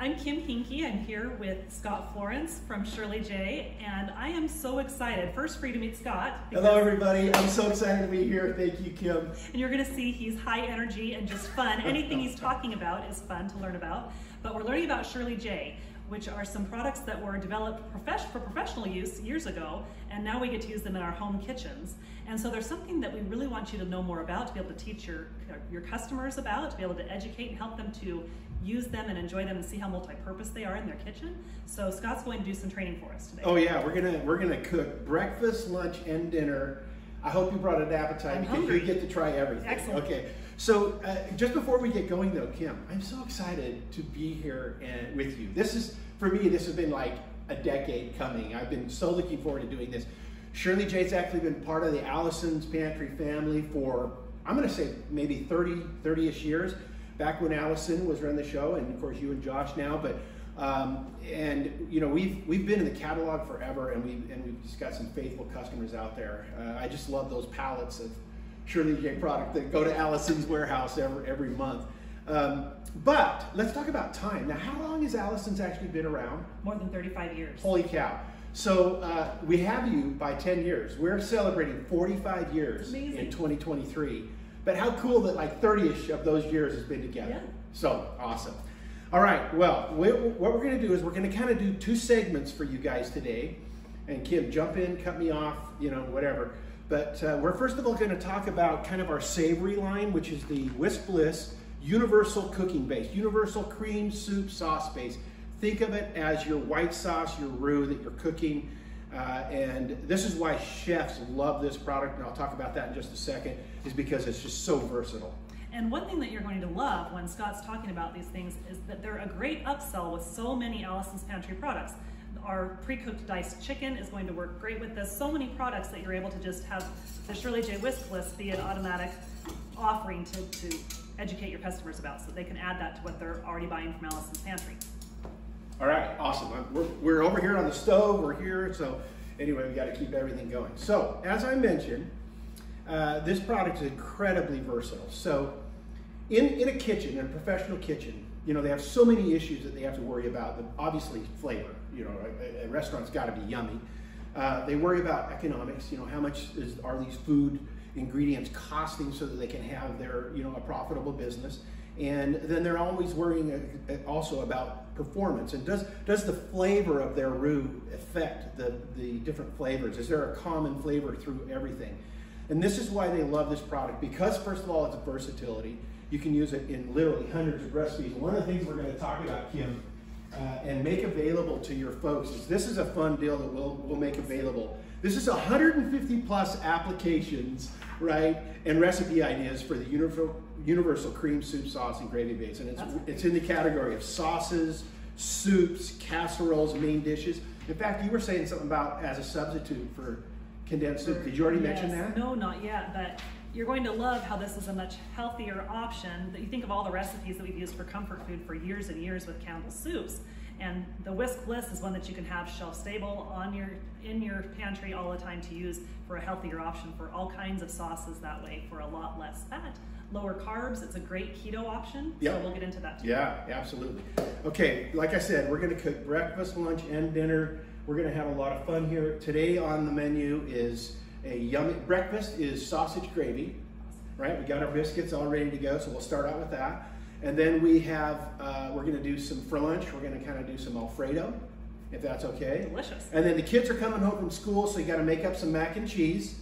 I'm Kim Hinkie. I'm here with Scott Florence from Shirley J, and I am so excited. First, for you to meet Scott. Hello, everybody. I'm so excited to be here. Thank you, Kim. And you're going to see he's high energy and just fun. Anything he's talking about is fun to learn about. But we're learning about Shirley J, which are some products that were developed for professional use years ago, and now we get to use them in our home kitchens. And so there's something that we really want you to know more about, to be able to teach your customers about, to be able to educate and help them to use them and enjoy them and see how multi-purpose they are in their kitchen. So Scott's going to do some training for us today. Oh yeah, we're gonna cook breakfast, lunch, and dinner. I hope you brought an appetite because hungry. you get to try everything. Excellent. Okay, so just before we get going though, Kim, I'm so excited to be here and with you. For me, this has been like a decade coming. I've been so looking forward to doing this. Shirley J's actually been part of the Allison's Pantry family for, I'm gonna say maybe 30-ish years. Back when Allison was running the show, and of course you and Josh now, but and you know we've been in the catalog forever, and we've just got some faithful customers out there. I just love those pallets of Shirley J product that go to Allison's warehouse every month. But let's talk about time. Now, how long has Allison's actually been around? More than 35 years. Holy cow. So we have you by 10 years. We're celebrating 45 years in 2023. But how cool that like 30-ish of those years has been together. Yeah. So awesome. All right, well, what we're gonna do is we're gonna kind of do two segments for you guys today. And Kim, jump in, cut me off, you know, whatever. But we're first of all gonna talk about kind of our savory line, which is the Whisk Bliss universal cooking base, universal cream soup sauce base. Think of it as your white sauce, your roux that you're cooking. And this is why chefs love this product, and I'll talk about that in just a second, is because it's just so versatile. And one thing that you're going to love when Scott's talking about these things is that they're a great upsell with so many Allison's Pantry products. Our pre-cooked diced chicken is going to work great with this. So many products that you're able to just have the Shirley J Whisk Bliss be an automatic offering to educate your customers about, so they can add that to what they're already buying from Allison's Pantry. All right, awesome. We're over here on the stove, we're here, so anyway, we got to keep everything going. So, as I mentioned, this product is incredibly versatile. So, in a kitchen, in a professional kitchen, you know, they have so many issues that they have to worry about. Obviously, flavor. You know, a restaurant's got to be yummy. They worry about economics. You know, how much are these food ingredients costing so that they can have their, you know, a profitable business. And then they're always worrying also about performance. And does the flavor of their roux affect the different flavors? Is there a common flavor through everything? And this is why they love this product, because first of all, it's a versatility. You can use it in literally hundreds of recipes. One of the things we're going to talk about, Kim, and make available to your folks is this is a fun deal that we'll make available. This is 150 plus applications, right, and recipe ideas for the universal cream soup sauce and gravy base, and it's in the category of sauces, soups, casseroles, main dishes. In fact, you were saying something about as a substitute for condensed soup. Did you already mention that? No, not yet, but you're going to love how this is a much healthier option. That you think of all the recipes that we've used for comfort food for years and years with Campbell's soups. And the Whisk Bliss is one that you can have shelf stable in your pantry all the time to use for a healthier option for all kinds of sauces that way, for a lot less fat, lower carbs. It's a great keto option. Yep. So we'll get into that too. Yeah, absolutely. Okay, like I said, we're going to cook breakfast, lunch, and dinner. We're going to have a lot of fun here. Today on the menu is a yummy breakfast is sausage gravy, right? We got our biscuits all ready to go, so we'll start out with that. And then we have, we're going to do some, for lunch, we're going to kind of do some Alfredo, if that's okay. Delicious. And then the kids are coming home from school, so you got to make up some mac and cheese,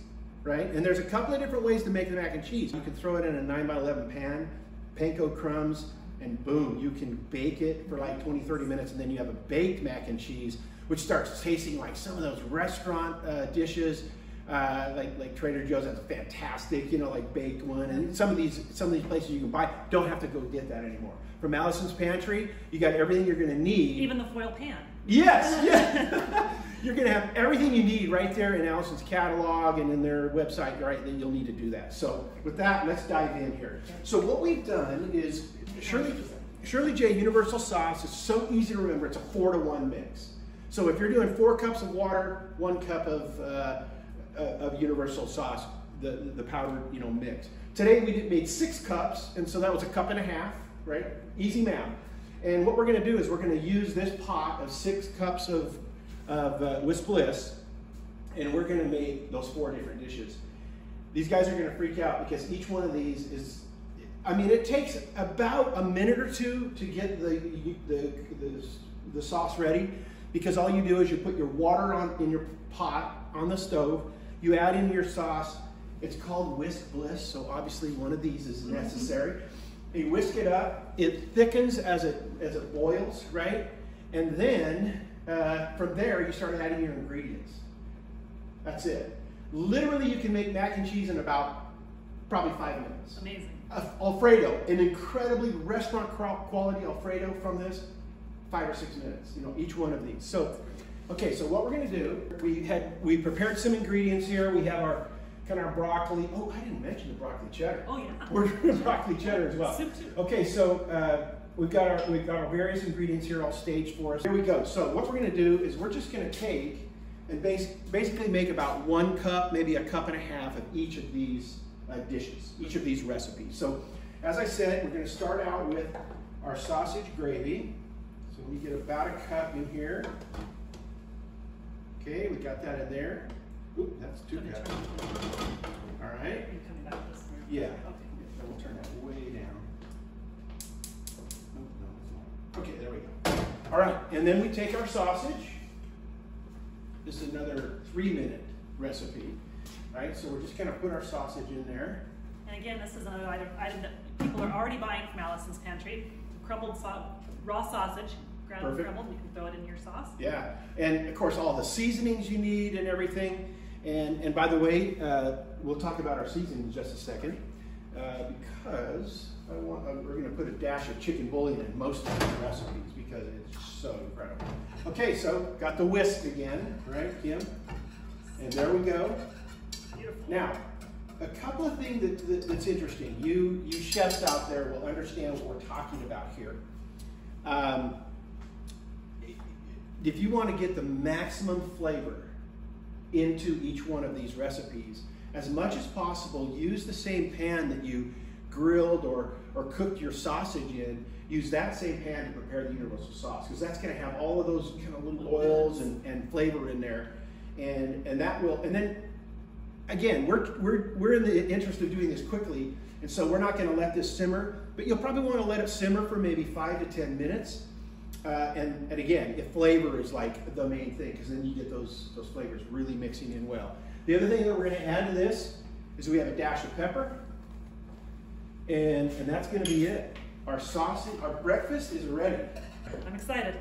right? And there's a couple of different ways to make the mac and cheese. You can throw it in a 9x11 pan, panko crumbs, and boom, you can bake it for like 20-30 minutes, and then you have a baked mac and cheese, which starts tasting like some of those restaurant dishes. Like Trader Joe's has a fantastic, you know, like baked one, and some of these places you can buy don't have to go get that anymore. From Allison's Pantry, you got everything you're going to need. Even the foil pan. Yes, yeah. You're going to have everything you need right there in Allison's catalog and in their website, right? Then you'll need to do that. So with that, let's dive in here. So what we've done is Shirley J Universal Sauce is so easy to remember. It's a 4-to-1 mix. So if you're doing 4 cups of water, 1 cup of universal sauce, the powdered, you know, mix. Today we made 6 cups, and so that was a cup and a half, right? Easy math. And what we're going to do is we're going to use this pot of 6 cups of Whisk Bliss, and we're going to make those 4 different dishes. These guys are going to freak out because each one of these is, I mean, it takes about a minute or 2 to get the sauce ready, because all you do is you put your water in your pot on the stove, you add in your sauce. It's called Whisk Bliss, so obviously one of these is necessary. You whisk it up, it thickens as it boils, right? And then from there you start adding your ingredients. That's it. Literally, you can make mac and cheese in about probably 5 minutes. Amazing. Alfredo, an incredibly restaurant quality Alfredo from this, 5 or 6 minutes, you know, each one of these. So, okay, so what we're gonna do, we prepared some ingredients here. We have our broccoli. Oh, I didn't mention the broccoli cheddar. Oh yeah. We're doing broccoli cheddar as well. Soup too. Okay, so we've got our various ingredients here all staged for us. Here we go. So what we're gonna do is we're just gonna take and basically make about 1 cup, maybe a cup and a half of each of these dishes, each of these recipes. So as I said, we're gonna start out with our sausage gravy. So we get about a cup in here. Okay, we got that in there. Oop, that's 2 cups. All right. Are you coming back this way? Yeah. Okay. Then we'll turn that way down. Oh, no, it's not. Okay, there we go. All right, and then we take our sausage. This is another 3-minute recipe. Right, so we're just gonna put our sausage in there. And again, this is another item that people are already buying from Allison's Pantry. Crumbled raw sausage, ground and crumbled. You can throw it in your sauce. Yeah, and of course all the seasonings you need and everything. And by the way, we'll talk about our seasoning in just a second, because we're going to put a dash of chicken bouillon in most of these recipes because it's so incredible. Okay, so got the whisk again, right, Kim? And there we go. Beautiful. Now, a couple of things that's interesting. You chefs out there will understand what we're talking about here. If you want to get the maximum flavor into each one of these recipes, as much as possible, use the same pan that you grilled or cooked your sausage in. Use that same pan to prepare the universal sauce, because that's going to have all of those kind of little oils and flavor in there, and that will. And then again, we're in the interest of doing this quickly, and so we're not going to let this simmer. But you'll probably want to let it simmer for maybe 5 to 10 minutes. And again, if flavor is like the main thing, because then you get those flavors really mixing in well. The other thing that we're going to add to this is we have a dash of pepper, and that's going to be it. Our sausage, our breakfast is ready. I'm excited.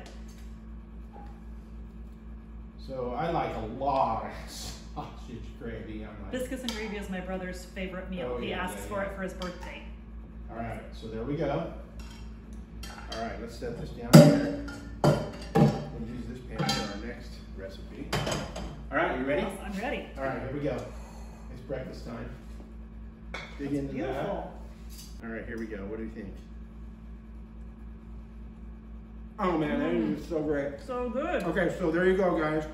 So I like a lot of sausage gravy. Biscuits and gravy is my brother's favorite meal. He asks for it for his birthday. All right, so there we go. All right, let's set this down here. We'll use this pan for our next recipe. All right, you ready? Yes, I'm ready. All right, here we go. It's breakfast time. Dig into Beautiful. that. All right, here we go. What do you think? Oh man, that is so great. So good. Okay, so there you go, guys.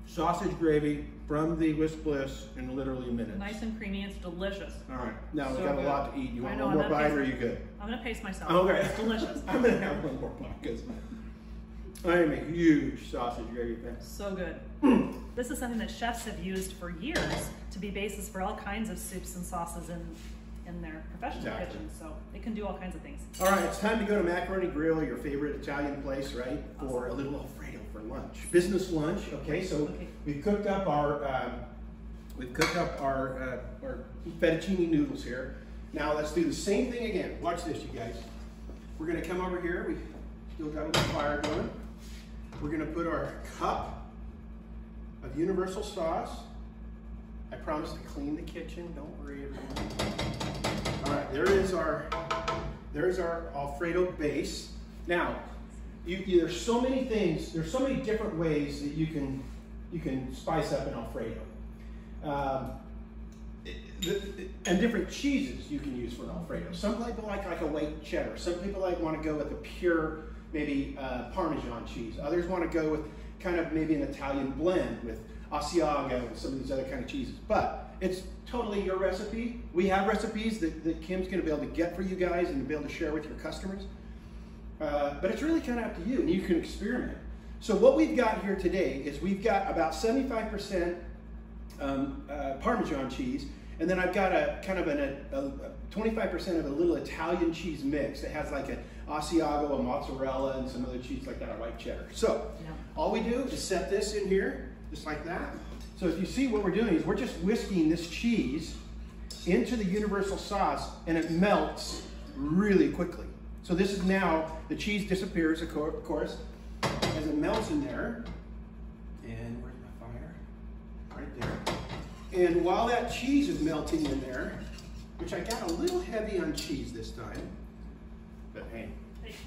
Sausage gravy from the Whisk Bliss in literally minutes. Nice and creamy. It's delicious. All right, now we've So got good. a lot to eat. You want I know, one more I'm bite, gonna or are you good? I'm gonna pace myself. Okay. It's delicious. I'm gonna have one more bite because I am a huge sausage gravy fan. So good. This is something that chefs have used for years to be basis for all kinds of soups and sauces in their professional kitchens. So it can do all kinds of things. All right, it's time to go to Macaroni Grill, your favorite Italian place, right? For a little Alfredo for lunch, business lunch. Okay, so we've cooked up our fettuccine noodles here. Now let's do the same thing again. Watch this, you guys. We're gonna come over here. We still got a little fire going. We're gonna put our cup of universal sauce. I promise to clean the kitchen. Don't worry, everyone. All right, there's our Alfredo base. Now, there's so many things. There's so many different ways that you can spice up an Alfredo, and different cheeses you can use for an Alfredo. Some people like a white cheddar. Some people want to go with a pure maybe Parmesan cheese. Others want to go with kind of maybe an Italian blend with Asiago and some of these other kind of cheeses. But it's totally your recipe. We have recipes that Kim's going to be able to get for you guys and to be able to share with your customers. but it's really kind of up to you, and you can experiment. So what we've got here today is we've got about 75% Parmesan cheese, and then I've got a kind of a 25% of a little Italian cheese mix that has like an Asiago, a mozzarella, and some other cheese like that, a white cheddar. So all we do is set this in here, just like that. So if you see what we're doing is we're just whisking this cheese into the universal sauce, and it melts really quickly. So this is now, the cheese disappears, of course, as it melts in there. And where's my fire? Right there. And while that cheese is melting in there, which I got a little heavy on cheese this time, but hey,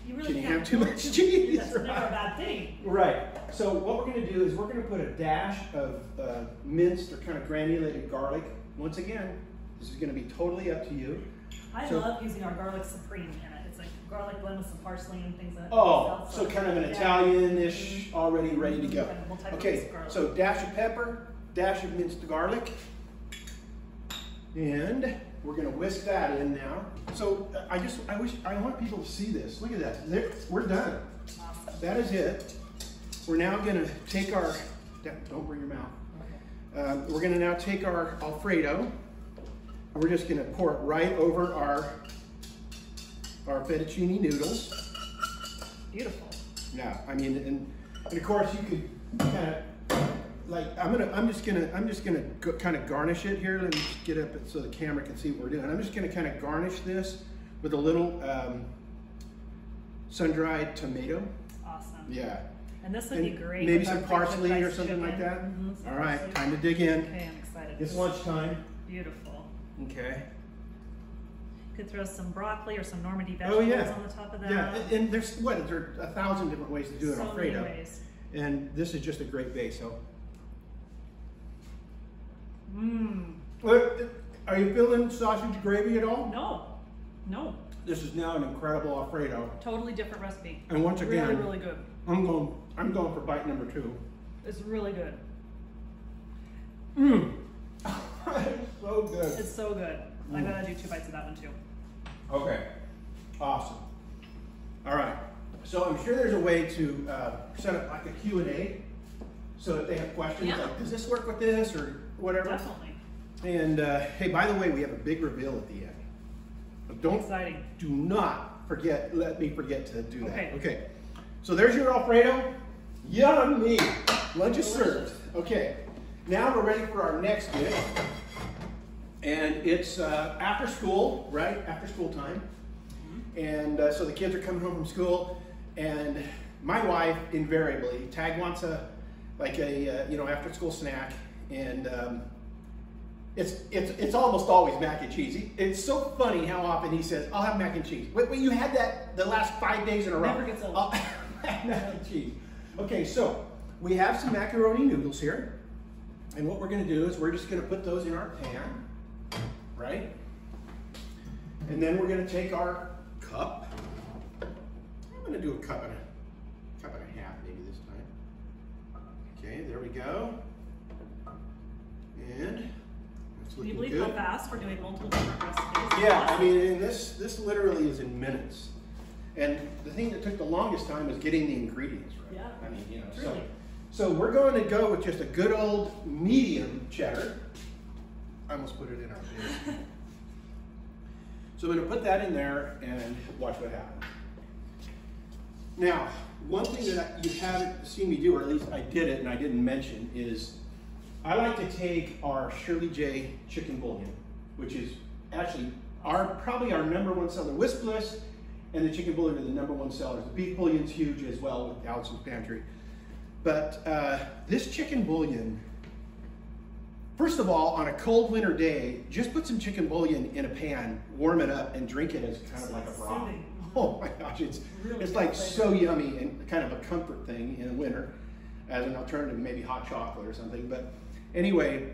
you really can you have too much cheese? That's never a bad thing. Right. So what we're going to do is we're going to put a dash of minced or kind of granulated garlic. Once again, this is going to be totally up to you. I love using our garlic supreme in it. It's like garlic blend with some parsley and things like that. Oh, so kind of an Italian-ish, already ready to go. Okay, so dash of pepper, dash of minced garlic, and we're going to whisk that in now. So I want people to see this. Look at that. We're done. Awesome. That is it. We're now going to take our, don't bring your mouth. We're going to now take our Alfredo. We're just going to pour it right over our fettuccine noodles. Beautiful. Yeah, I mean, and of course you could kind of like I'm just gonna kind of garnish it here. Let me just get up so the camera can see what we're doing. I'm just gonna kind of garnish this with a little sun-dried tomato. Awesome. Yeah. And this would be great. Maybe some parsley or something like that. All right, time to dig in. Okay, I'm excited. It's lunchtime. Beautiful. Okay. Could throw some broccoli or some Normandy vegetables on the top of that. Yeah, and there's there are 1,000 different ways to do an Alfredo. Many ways. And this is just a great base. So. Mmm. Are you feeling sausage gravy at all? No. No. This is now an incredible Alfredo. Totally different recipe. And once again, really, really good. I'm going for bite number 2. It's really good. Mmm. It's so good. It's so good. I gotta do 2 bites of that one too. Okay. Awesome. All right. So I'm sure there's a way to set up like a Q&A so that they have questions like, does this work with this or whatever? Definitely. And hey, by the way, we have a big reveal at the end. Exciting. Do not let me forget to do that. Okay. Okay. So there's your Alfredo. Yummy. Lunch is served. Okay. Now we're ready for our next dish. And it's after school, right? After school time. And so the kids are coming home from school, and my wife invariably, Tag wants a after school snack, and it's almost always mac and cheese. It's so funny how often he says, "I'll have mac and cheese." Wait, you had that the last 5 days in a row. Never gets old. I'll have mac and cheese. Okay, so we have some macaroni noodles here, and what we're going to do is we're just going to put those in our pan. Right? And then we're going to take our cup. I'm going to do a cup and a half maybe this time. Okay, there we go. And it's looking good. Can you believe how fast we're doing multiple different recipes? Yeah, I mean, this literally is in minutes. And the thing that took the longest time was getting the ingredients right. Yeah. I mean, you know, Truly. so we're going to go with just a good old medium cheddar. I almost put it in our dish. So I'm going to put that in there and watch what happens. Now, one thing that you haven't seen me do, or at least I did it and I didn't mention, is I like to take our Shirley J chicken bouillon, which is actually probably our #1 seller. Whisk, Bliss, and the chicken bouillon are the #1 sellers. The beef bouillon's huge as well with Allison's Pantry. But this chicken bouillon, first of all, on a cold winter day, just put some chicken bouillon in a pan, warm it up, and drink it as kind of like a broth. Oh my gosh, it's like so yummy and kind of a comfort thing in the winter as an alternative to maybe hot chocolate or something. But anyway,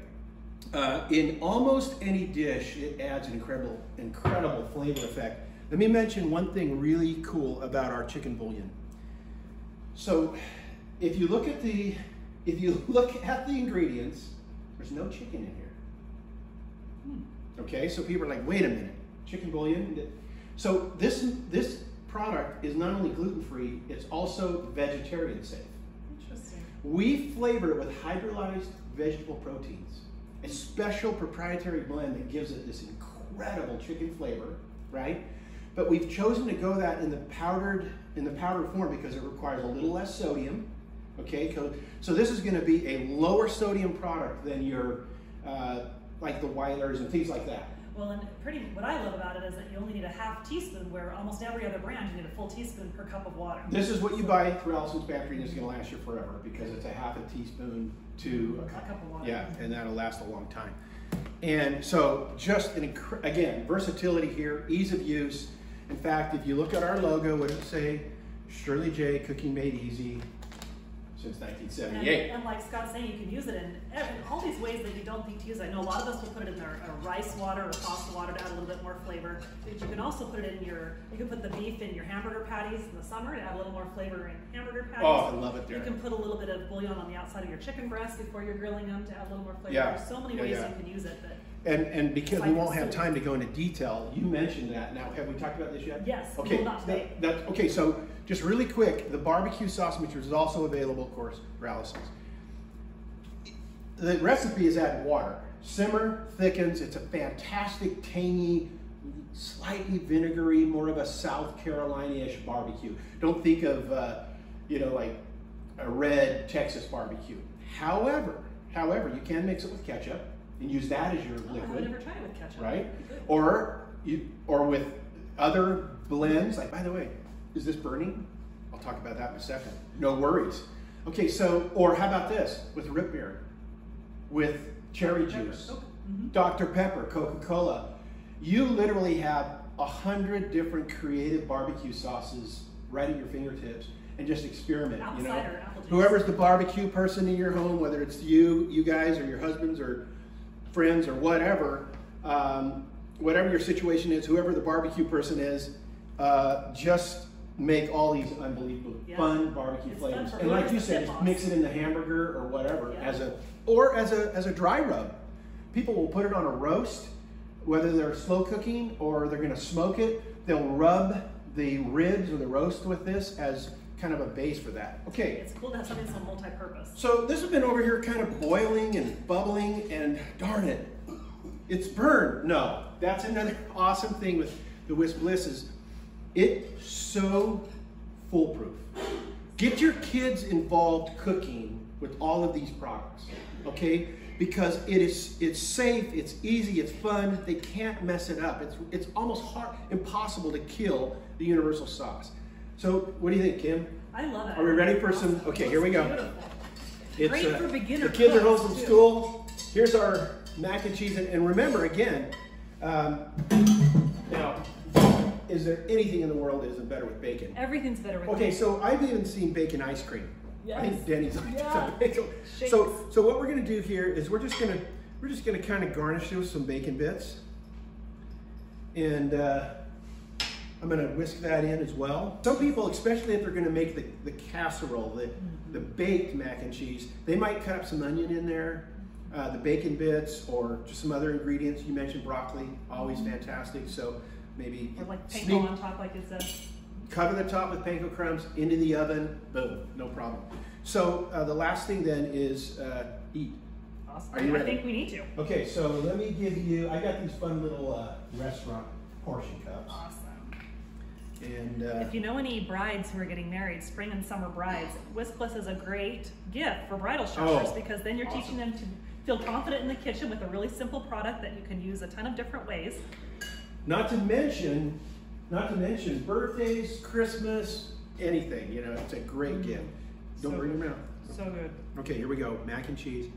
in almost any dish, it adds an incredible flavor effect. Let me mention one thing really cool about our chicken bouillon. So if you look at the ingredients, there's no chicken in here. Okay, so people are like, wait a minute, chicken bouillon? So this product is not only gluten-free, it's also vegetarian safe. Interesting. We flavor it with hydrolyzed vegetable proteins, a special proprietary blend that gives it this incredible chicken flavor, right? But we've chosen to go that in the powdered form because it requires a little less sodium. Okay, so this is going to be a lower sodium product than your like the Weilers and things like that. Well, and what I love about it is that you only need a half teaspoon, where almost every other brand you need a full teaspoon per cup of water. This is what you buy through Allison's Factory, and it's going to last you forever because it's a half a teaspoon to a cup of water. Yeah, and that'll last a long time. And so just again, versatility here, ease of use. In fact, if you look at our logo, what does it say? Shirley J, Cooking Made Easy. Since 1978. And like Scott's saying, you can use it in all these ways that you don't think to use it. I know a lot of us will put it in our rice water or pasta water to add a little bit more flavor. But you can also put it in you can put the beef in your hamburger patties in the summer to add a little more flavor in hamburger patties. Oh, I love it there. You can put a little bit of bouillon on the outside of your chicken breast before you're grilling them to add a little more flavor. Yeah. There's so many ways you can use it. And because we won't have time to go into detail, you mentioned that. Now, have we talked about this yet? Yes. Okay. Not today. Okay. So just really quick, the barbecue sauce, which is also available, of course, for Allison's. The recipe is add water, simmer, thickens. It's a fantastic, tangy, slightly vinegary, more of a South Carolina-ish barbecue. Don't think of like a red Texas barbecue. However, you can mix it with ketchup and use that as your liquid. I've never tried it with ketchup. Right? Or with other blends. Like, by the way, is this burning? I'll talk about that in a second. No worries. Okay, so, or how about this? With root beer, with cherry juice, Dr. Pepper, Coca-Cola. You literally have 100 different creative barbecue sauces right at your fingertips, and just experiment. Apple cider, apple juice. Whoever's the barbecue person in your home, whether it's you guys, or your husbands, or friends, or whatever, whatever your situation is, whoever the barbecue person is, just make all these unbelievable fun barbecue flavors. And like you said, just mix it in the hamburger or whatever as a dry rub. People will put it on a roast, whether they're slow cooking or they're going to smoke it. They'll rub the ribs or the roast with this as kind of a base for that. Okay. It's cool to have something so multi-purpose. So this has been over here kind of boiling and bubbling, and darn it, it's burned. No, that's another awesome thing with the Whisk Bliss is it's so foolproof. Get your kids involved cooking with all of these products, okay? Because it's safe, it's easy, it's fun. They can't mess it up. It's almost impossible to kill the universal sauce. So what do you think, Kim? I love it. Are we ready for some? Okay, here we go. It's great for beginner. The kids are home from school. Here's our mac and cheese, and remember again. Now, is there anything in the world that isn't better with bacon? Everything's better with Okay, bacon. so I've even seen bacon ice cream. Yes. I think Denny's. Yeah. So what we're gonna do here is we're just gonna kind of garnish it with some bacon bits, and I'm gonna whisk that in as well. Some people, especially if they're gonna make the casserole, the baked mac and cheese, they might cut up some onion in there, the bacon bits, or just some other ingredients. You mentioned broccoli, always fantastic. So maybe or like panko on top, like you said. Cover the top with panko crumbs, into the oven, boom, no problem. So the last thing then is eat. Awesome. Are you ready? I think we need to. Okay, so let me give you, I got these fun little restaurant portion cups. Awesome. And if you know any brides who are getting married, spring and summer brides, Whisk Bliss is a great gift for bridal showers because then you're teaching them to feel confident in the kitchen with a really simple product that you can use a ton of different ways. Not to mention birthdays, Christmas, anything, it's a great gift. Don't bring them out. So good. Okay, here we go, mac and cheese.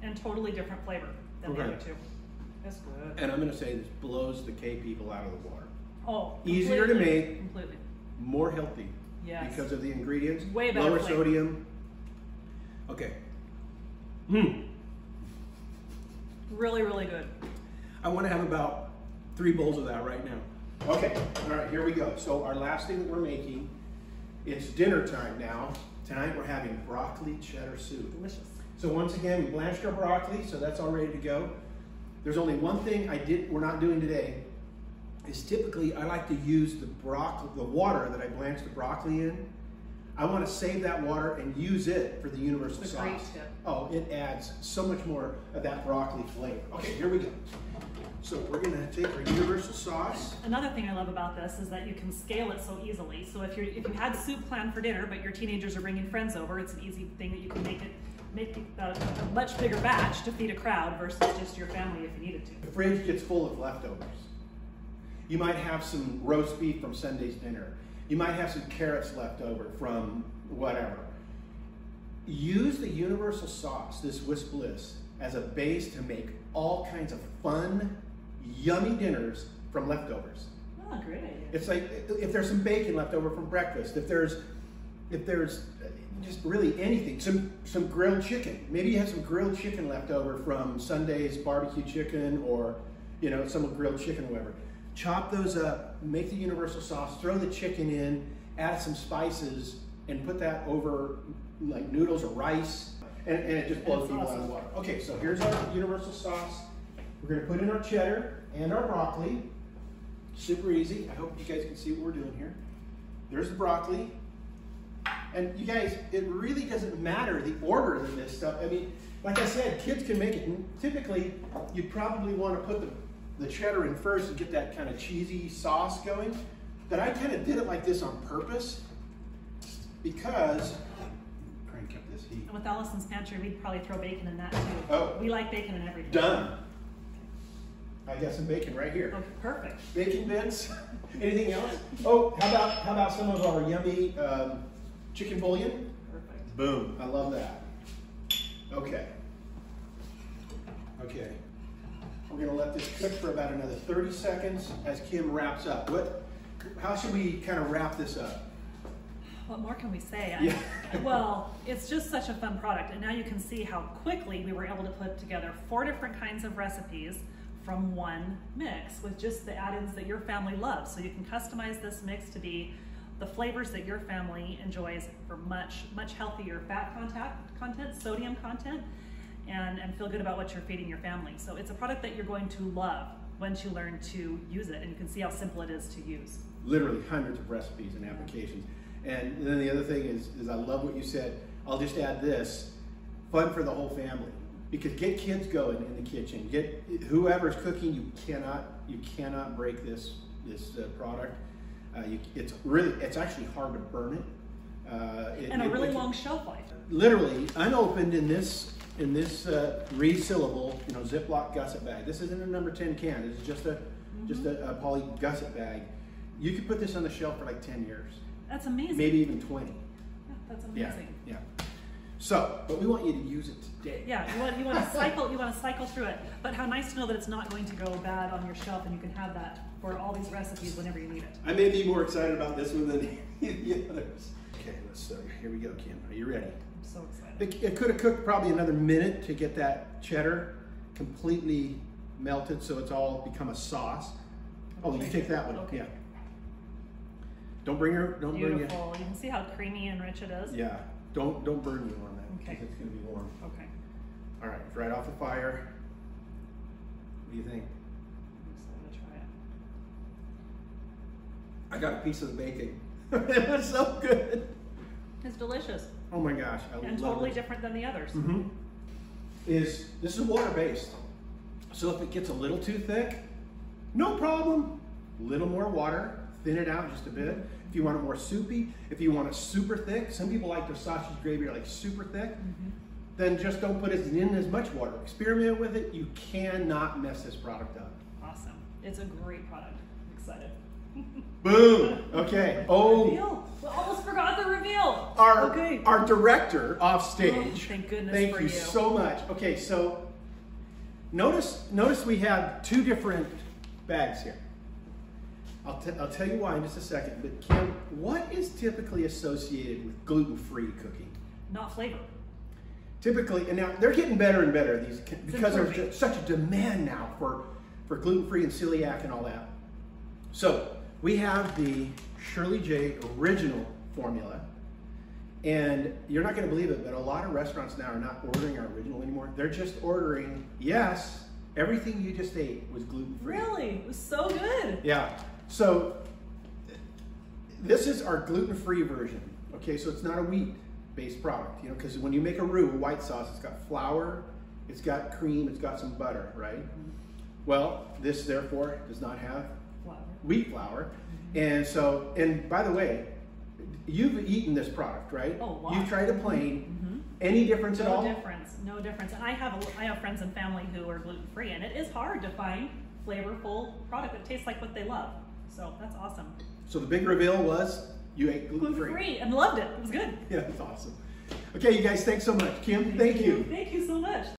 And totally different flavor than the other two. That's good. And I'm gonna say this blows the K people out of the water. Oh, easier to make, completely. more healthy. Yes. Because of the ingredients. Way better lower flavor. sodium. Okay. Really, really good. I want to have about 3 bowls of that right now. Okay, all right, here we go. So our last thing that we're making, it's dinner time now. Tonight we're having broccoli cheddar soup. Delicious. So once again, we blanched our broccoli, so that's all ready to go. There's only one thing we're not doing today, is typically I like to use the water that I blanched the broccoli in. I want to save that water and use it for the universal It's a sauce. great tip. Oh, it adds so much more of that broccoli flavor. Okay, here we go. So we're gonna take our universal sauce. Another thing I love about this is that you can scale it so easily. So if you had soup planned for dinner, but your teenagers are bringing friends over, it's an easy thing that you can make a much bigger batch to feed a crowd versus just your family if you needed to. The fridge gets full of leftovers. You might have some roast beef from Sunday's dinner. You might have some carrots left over from whatever. Use the universal sauce, this Whisk Bliss, as a base to make all kinds of fun, yummy dinners from leftovers. Oh, great idea. It's like if there's some bacon left over from breakfast, if there's just really anything, some grilled chicken. Maybe you have some grilled chicken left over from Sunday's barbecue chicken, or some grilled chicken or whatever. Chop those up, make the universal sauce, throw the chicken in, add some spices, and put that over like noodles or rice, and it just blows people out of the water. Okay, so here's our universal sauce. We're gonna put in our cheddar and our broccoli. Super easy. I hope you guys can see what we're doing here. There's the broccoli. And you guys, it really doesn't matter the order of this stuff. I mean, like I said, kids can make it. And typically, you'd probably want to put the cheddar in first and get that kind of cheesy sauce going. But I kind of did it like this on purpose because, crank up this heat. And with Allison's pantry, we'd probably throw bacon in that too. Oh. We like bacon in everything. Done. I got some bacon right here. Okay, perfect. Bacon bits. Anything else? Oh, how about some of our yummy chicken bouillon? Perfect. Boom. I love that. Okay. Okay. We're going to let this cook for about another 30 seconds as Kim wraps up. How should we kind of wrap this up? What more can we say? Yeah. Well, it's just such a fun product, and now you can see how quickly we were able to put together 4 different kinds of recipes from one mix with just the add-ins that your family loves. So you can customize this mix to be the flavors that your family enjoys for much healthier fat content, sodium content, and feel good about what you're feeding your family. So it's a product that you're going to love once you learn to use it, and you can see how simple it is to use. Literally hundreds of recipes and applications. And then the other thing is I love what you said. I'll just add this, fun for the whole family. Because get kids going in the kitchen. Get whoever's cooking. You cannot break this product. It's actually hard to burn it. And a really long shelf life. Literally unopened in this resealable Ziploc gusset bag. This isn't a number 10 can. This is just a poly gusset bag. You could put this on the shelf for like 10 years. That's amazing. Maybe even 20. Yeah, that's amazing. Yeah. So, but we want you to use it today. Yeah, you want to cycle. You want to cycle through it. But how nice to know that it's not going to go bad on your shelf, and you can have that for all these recipes whenever you need it. I may be more excited about this one than the others. Okay, here we go, Kim. Are you ready? I'm so excited. It could have cooked probably another minute to get that cheddar completely melted, so it's all become a sauce. Oh, you take that one. Okay. Yeah. Don't bring her. Beautiful. You can see how creamy and rich it is. Yeah. Don't burn you on that. Okay. It's going to be warm. Okay. All right. It's right off the fire. What do you think? I'm excited to try it. I got a piece of the bacon. It was so good. It's delicious. Oh my gosh. And totally different than the others. Mm-hmm. This is water based. So if it gets a little too thick, no problem. A little more water, thin it out just a bit. If you want it more soupy, if you want it super thick, some people like their sausage gravy like super thick, then just don't put it in as much water. Experiment with it. You cannot mess this product up. Awesome. It's a great product. I'm excited. Boom. Okay. Oh, Reveal. We almost forgot the reveal. our director off stage. Oh, thank goodness Thank for you you. so much. Okay, so notice we have 2 different bags here. I'll tell you why in just a second. But Kim, what is typically associated with gluten-free cooking? Not flavor. Typically, and now they're getting better and better because improving. there's such a demand now for gluten-free and celiac and all that. So we have the Shirley J original formula, and you're not going to believe it, but a lot of restaurants now are not ordering our original anymore. They're just ordering, yes, Everything you just ate was gluten-free. Really? It was so good. Yeah. So this is our gluten-free version. Okay, so it's not a wheat-based product, you know, because when you make a roux, a white sauce, it's got flour, it's got cream, it's got some butter, right? Well, this therefore does not have wheat flour. And so, and by the way, you've eaten this product, right? Oh, wow. You've tried a plain. Any difference at all? No difference. No difference. And I have friends and family who are gluten-free, and it is hard to find flavorful product that tastes like what they love. So that's awesome. So the big reveal was you ate gluten-free. Gluten-free and loved it. It was good. Yeah, it's awesome. Okay, you guys, thanks so much. Kim, thank you. Thank you so much.